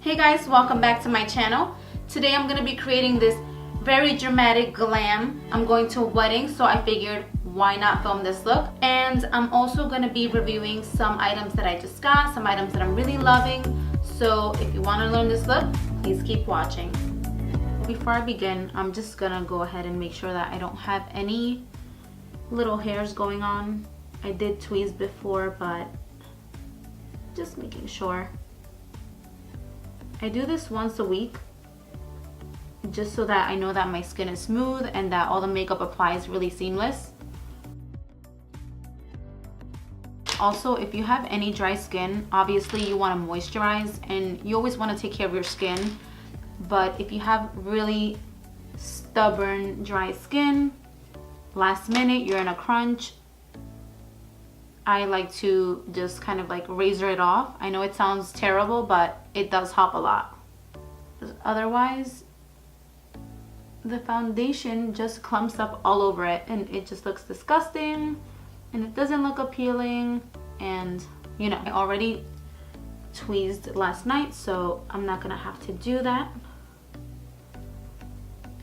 Hey guys, welcome back to my channel. Today I'm going to be creating this very dramatic glam. I'm going to a wedding, so I figured why not film this look. And I'm also going to be reviewing some items that I just got, some items that I'm really loving. So if you want to learn this look, please keep watching. Before I begin, I'm just going to go ahead and make sure that I don't have any little hairs going on. I did tweeze before, but just making sure. I do this once a week just so that I know that my skin is smooth and that all the makeup applies really seamless. Also, if you have any dry skin, obviously you want to moisturize and you always want to take care of your skin. But if you have really stubborn dry skin, last minute you're in a crunch, I like to just kind of like razor it off. I know it sounds terrible, but it does help a lot. Otherwise, the foundation just clumps up all over it and it just looks disgusting and it doesn't look appealing. And you know, I already tweezed last night, so I'm not gonna have to do that.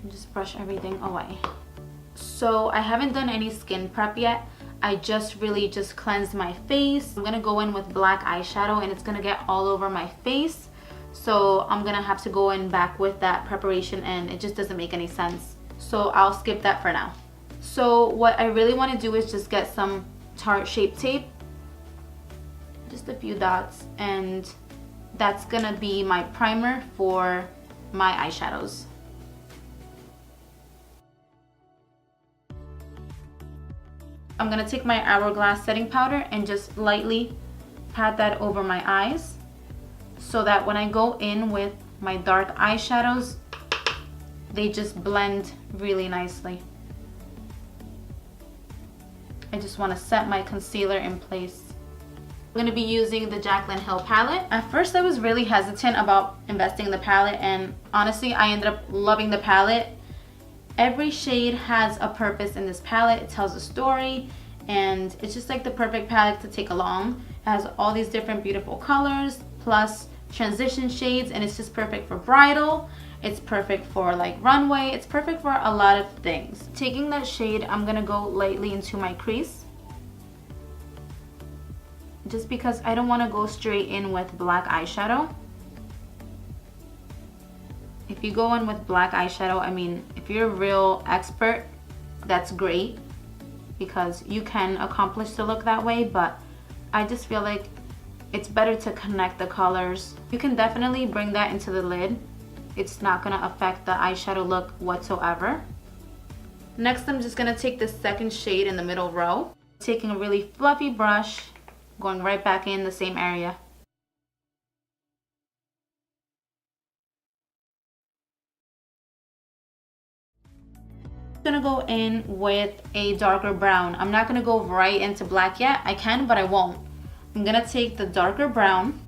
And just brush everything away. So I haven't done any skin prep yet. I just cleansed my face. I'm gonna go in with black eyeshadow and it's gonna get all over my face. So I'm gonna have to go in back with that preparation and it just doesn't make any sense. So I'll skip that for now. So what I really wanna do is just get some Tarte Shape Tape. Just a few dots, and that's gonna be my primer for my eyeshadows. I'm gonna take my Hourglass setting powder and just lightly pat that over my eyes so that when I go in with my dark eyeshadows, they just blend really nicely. I just wanna set my concealer in place. I'm gonna be using the Jaclyn Hill palette. At first I was really hesitant about investing in the palette, and honestly I ended up loving the palette. Every shade has a purpose in this palette. It tells a story and it's just like the perfect palette to take along. It has all these different beautiful colors plus transition shades, and it's just perfect for bridal. It's perfect for like runway. It's perfect for a lot of things. Taking that shade, I'm gonna go lightly into my crease just because I don't want to go straight in with black eyeshadow. If you go in with black eyeshadow, I mean, if you're a real expert, that's great because you can accomplish the look that way, but I just feel like it's better to connect the colors. You can definitely bring that into the lid. It's not gonna affect the eyeshadow look whatsoever. Next, I'm just gonna take the second shade in the middle row, taking a really fluffy brush, going right back in the same area. Gonna go in with a darker brown. I'm not gonna go right into black yet. I can, but I won't. I'm gonna take the darker brown.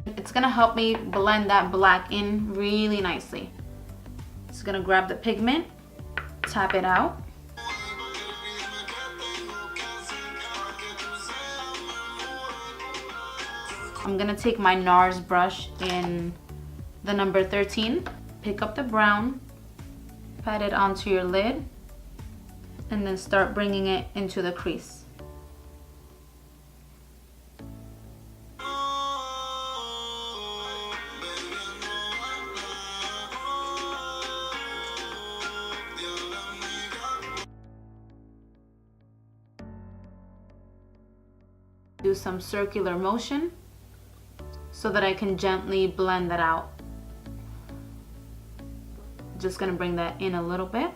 It's gonna help me blend that black in really nicely. Just gonna grab the pigment, tap it out. I'm gonna take my NARS brush in the number 13, pick up the brown, pat it onto your lid, and then start bringing it into the crease. Do some circular motion so that I can gently blend that out. Just gonna bring that in a little bit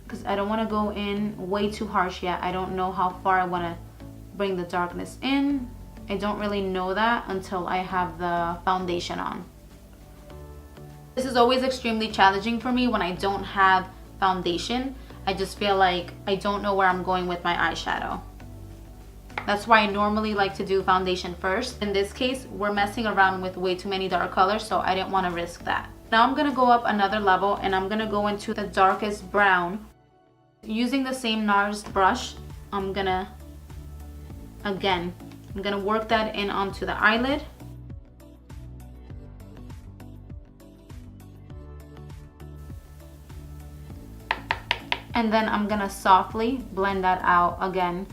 because I don't want to go in way too harsh yet. I don't know how far I want to bring the darkness in. I don't really know that until I have the foundation on. This is always extremely challenging for me when I don't have foundation. I just feel like I don't know where I'm going with my eyeshadow. That's why I normally like to do foundation first. In this case, we're messing around with way too many dark colors, so I didn't want to risk that. Now I'm gonna go up another level and I'm gonna go into the darkest brown. Using the same NARS brush, I'm gonna work that in onto the eyelid. And then I'm gonna softly blend that out again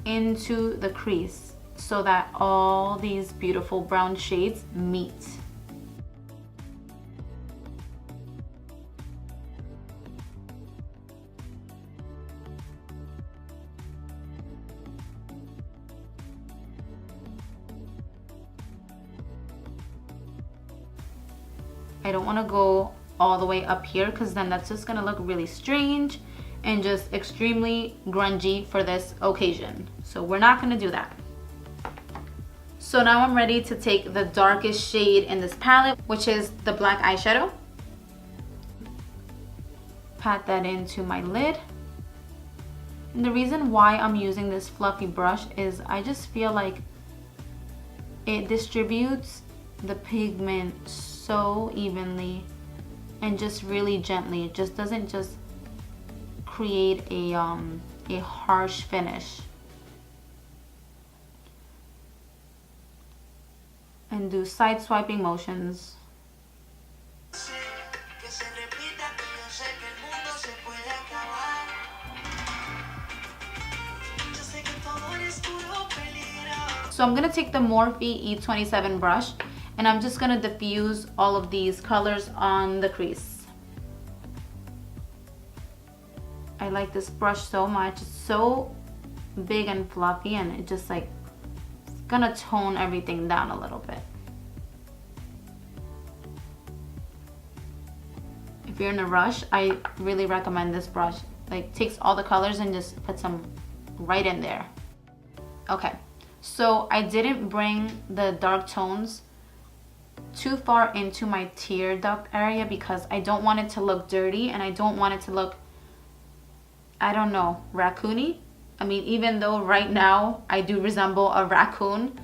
into the crease so that all these beautiful brown shades meet. I don't want to go all the way up here because then that's just gonna look really strange and just extremely grungy for this occasion. So we're not gonna do that. So now I'm ready to take the darkest shade in this palette, which is the black eyeshadow. Pat that into my lid. And the reason why I'm using this fluffy brush is I just feel like it distributes the pigment so evenly and just really gently. It just doesn't just create a harsh finish. And do side swiping motions. So I'm gonna take the Morphe E27 brush and I'm just gonna diffuse all of these colors on the crease. I like this brush so much. It's so big and fluffy and it just like, it's gonna tone everything down a little bit. If you're in a rush, I really recommend this brush. Like takes all the colors and just puts them right in there. Okay, so I didn't bring the dark tones too far into my tear duct area because I don't want it to look dirty and I don't want it to look, I don't know, raccoony. I mean, even though right now I do resemble a raccoon,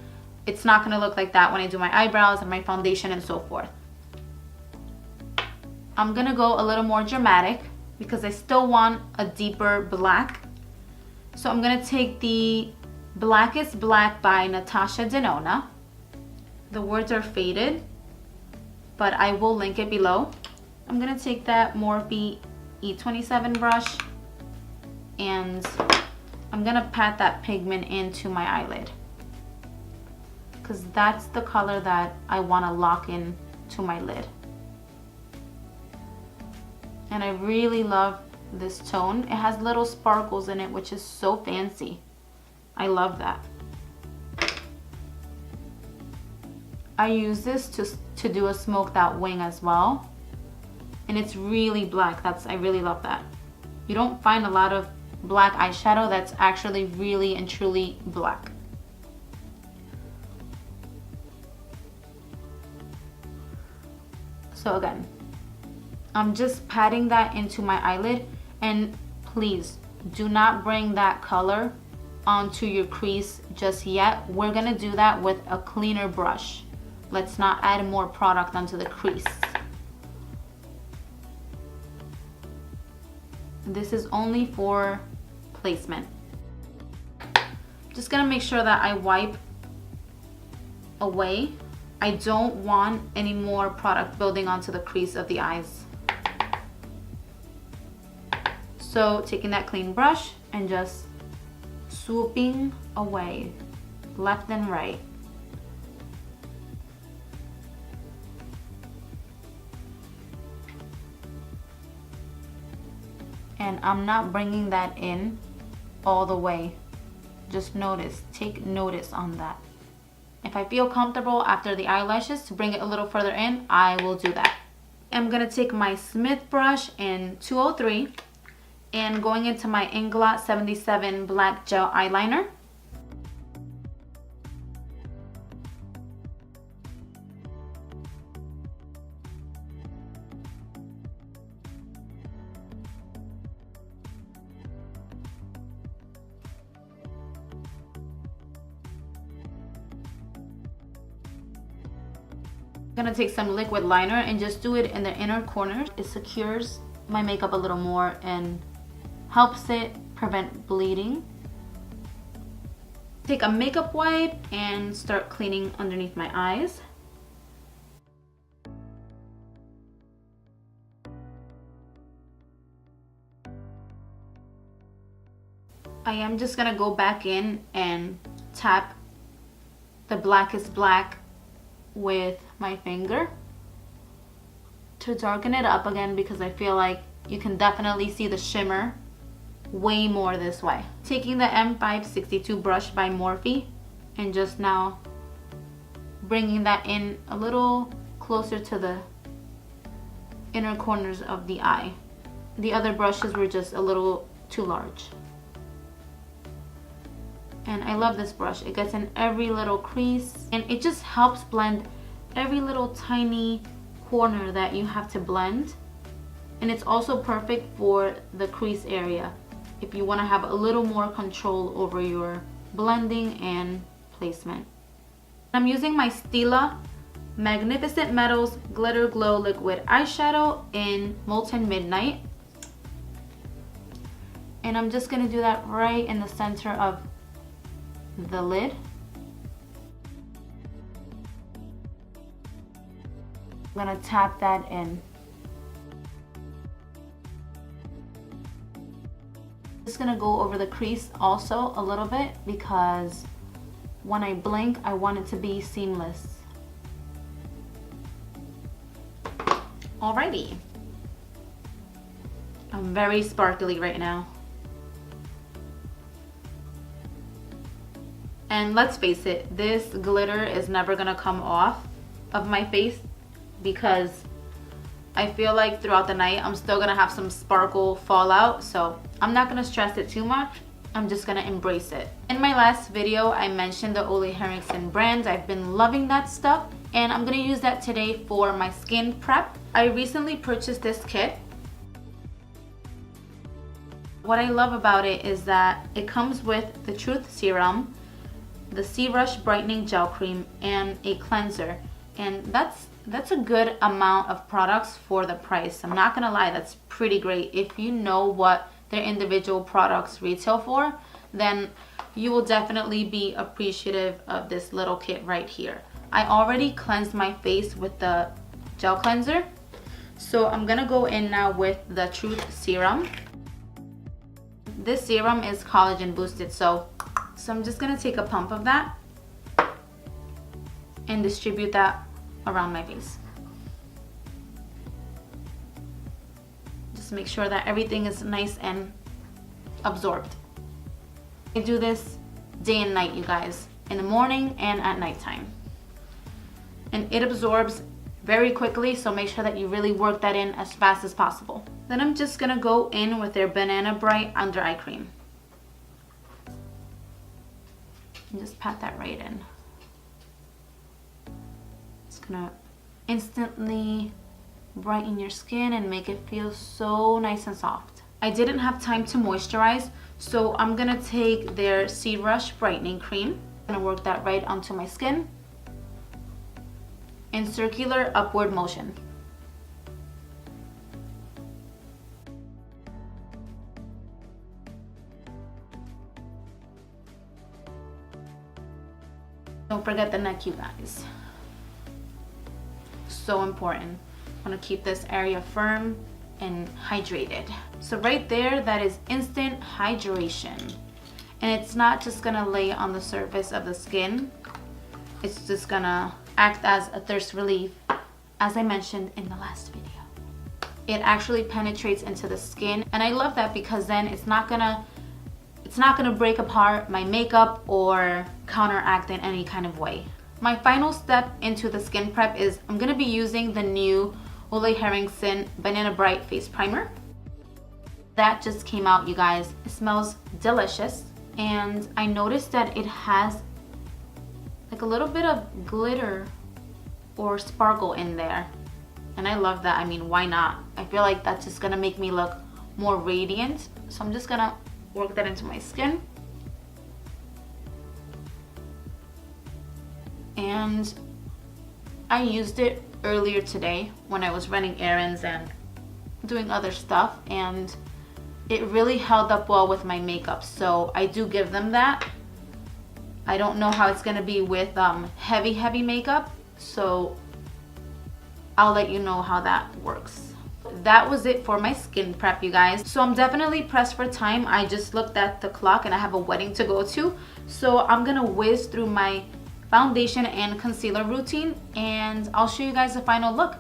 it's not gonna look like that when I do my eyebrows and my foundation and so forth. I'm gonna go a little more dramatic because I still want a deeper black. So I'm gonna take the Blackest Black by Natasha Denona. The words are faded, but I will link it below. I'm gonna take that Morphe E27 brush and I'm gonna pat that pigment into my eyelid because that's the color that I wanna lock in to my lid. And I really love this tone. It has little sparkles in it, which is so fancy. I love that. I use this to do a smoked out wing as well. And it's really black. I really love that. You don't find a lot of black eyeshadow that's actually really and truly black. So again, I'm just patting that into my eyelid, and please do not bring that color onto your crease just yet. We're gonna do that with a cleaner brush. Let's not add more product onto the crease. This is only for placement. Just gonna make sure that I wipe away. I don't want any more product building onto the crease of the eyes. So taking that clean brush and just swooping away, left and right. And I'm not bringing that in all the way. Just notice, take notice on that. If I feel comfortable after the eyelashes to bring it a little further in, I will do that. I'm gonna take my Smith brush in 203 and going into my Inglot 77 black gel eyeliner. I'm gonna take some liquid liner and just do it in the inner corners. It secures my makeup a little more and helps it prevent bleeding. Take a makeup wipe and start cleaning underneath my eyes. I am just gonna go back in and tap the Blackest black with my finger to darken it up again, because I feel like you can definitely see the shimmer way more this way. Taking the M562 brush by Morphe and just now bringing that in a little closer to the inner corners of the eye. The other brushes were just a little too large. And I love this brush. It gets in every little crease and it just helps blend every little tiny corner that you have to blend. And it's also perfect for the crease area if you want to have a little more control over your blending and placement. I'm using my Stila Magnificent Metals Glitter Glow Liquid Eyeshadow in Molten Midnight. And I'm just going to do that right in the center of the lid. I'm going to tap that in. Just going to go over the crease also a little bit, because when I blink, I want it to be seamless. Alrighty. I'm very sparkly right now. And let's face it, this glitter is never gonna come off of my face, because I feel like throughout the night I'm still gonna have some sparkle fallout, so I'm not gonna stress it too much. I'm just gonna embrace it. In my last video, I mentioned the Ole Henriksen brand. I've been loving that stuff, and I'm gonna use that today for my skin prep. I recently purchased this kit. What I love about it is that it comes with the Truth Serum, the C-Rush Brightening Gel Cream, and a cleanser. And that's a good amount of products for the price. I'm not gonna lie, that's pretty great. If you know what their individual products retail for, then you will definitely be appreciative of this little kit right here. I already cleansed my face with the gel cleanser, so I'm gonna go in now with the Truth Serum. This serum is collagen boosted, so I'm just gonna take a pump of that and distribute that around my face. Just make sure that everything is nice and absorbed. I do this day and night, you guys, in the morning and at nighttime. And it absorbs very quickly, so make sure that you really work that in as fast as possible. Then I'm just gonna go in with their Banana Bright Under Eye Cream. And just pat that right in. It's gonna instantly brighten your skin and make it feel so nice and soft. I didn't have time to moisturize, so I'm gonna take their C-Rush Brightening Cream. I'm gonna work that right onto my skin in circular upward motion. Don't forget the neck, you guys. So important. I want to keep this area firm and hydrated. So right there, that is instant hydration. And it's not just gonna lay on the surface of the skin. It's just gonna act as a thirst relief, as I mentioned in the last video. It actually penetrates into the skin, and I love that because then it's not gonna break apart my makeup or counteract in any kind of way. My final step into the skin prep is I'm gonna be using the new Ole Henriksen Banana Bright Face Primer. That just came out, you guys. It smells delicious, and I noticed that it has like a little bit of glitter or sparkle in there, and I love that. I mean, why not? I feel like that's just gonna make me look more radiant, so I'm just gonna work that into my skin. And I used it earlier today when I was running errands and doing other stuff, and it really held up well with my makeup, so I do give them that. I don't know how it's gonna be with heavy makeup, so I'll let you know how that works. that was it for my skin prep, you guys. So I'm definitely pressed for time. I just looked at the clock and I have a wedding to go to. So I'm gonna whiz through my foundation and concealer routine and I'll show you guys the final look.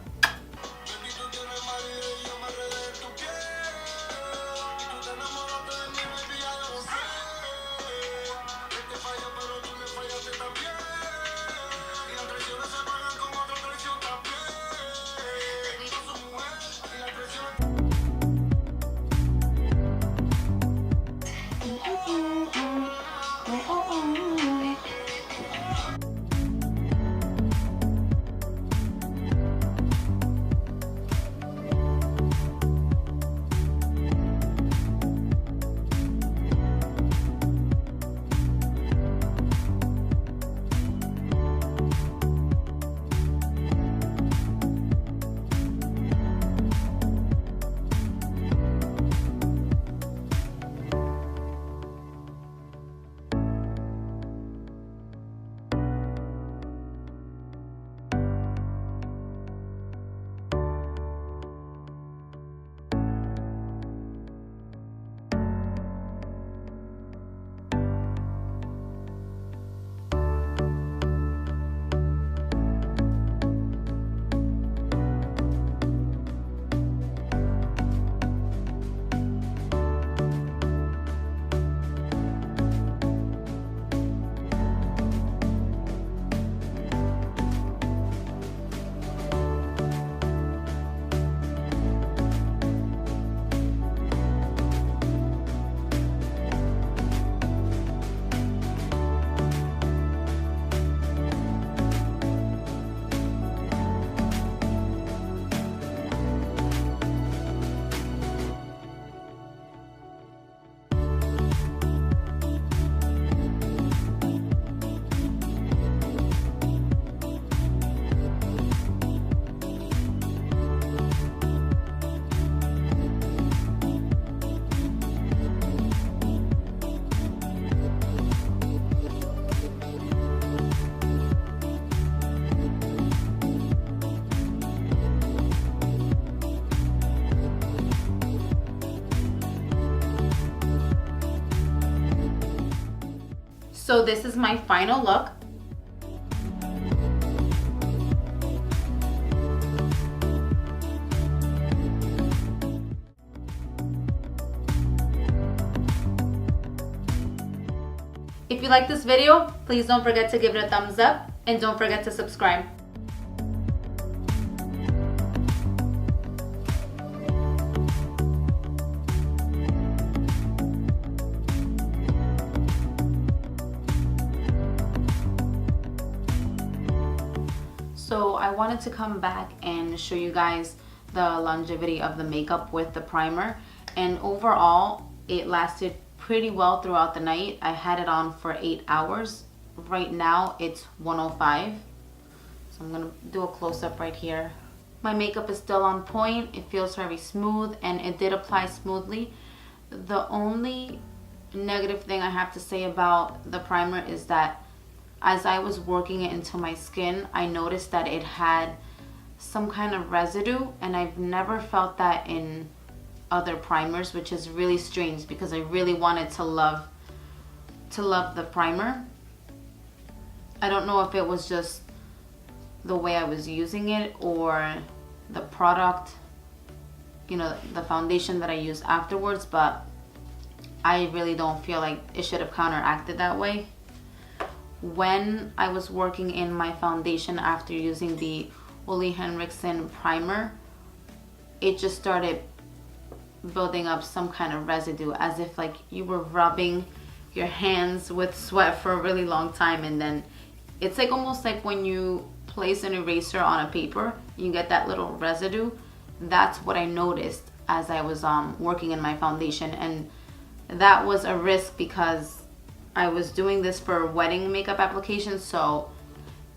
So this is my final look. If you like this video, please don't forget to give it a thumbs up and don't forget to subscribe. So I wanted to come back and show you guys the longevity of the makeup with the primer, and overall it lasted pretty well throughout the night. I had it on for 8 hours. Right now it's 1:05. So I'm gonna do a close-up right here. My makeup is still on point. It feels very smooth and it did apply smoothly. The only negative thing I have to say about the primer is that as I was working it into my skin, I noticed that it had some kind of residue, and I've never felt that in other primers, which is really strange because I really wanted to love the primer. I don't know if it was just the way I was using it or the product, you know, the foundation that I used afterwards, but I really don't feel like it should have counteracted that way. When I was working in my foundation after using the Ole Henriksen primer, it just started building up some kind of residue, as if like you were rubbing your hands with sweat for a really long time, and then it's like almost like when you place an eraser on a paper, you get that little residue. That's what I noticed as I was working in my foundation, and that was a risk because I was doing this for wedding makeup applications. So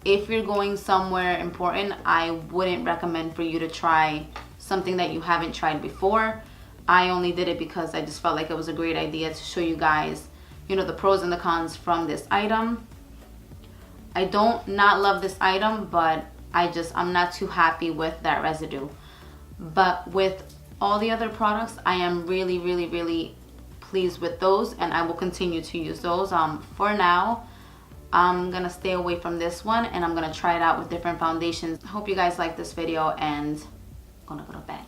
if you're going somewhere important, I wouldn't recommend for you to try something that you haven't tried before. I only did it because I just felt like it was a great idea to show you guys, you know, the pros and the cons from this item. I don't not love this item, but I'm not too happy with that residue. but with all the other products, I am really pleased with those, and I will continue to use those. For now, I'm gonna stay away from this one, and I'm gonna try it out with different foundations. I hope you guys like this video, and I'm gonna go to bed.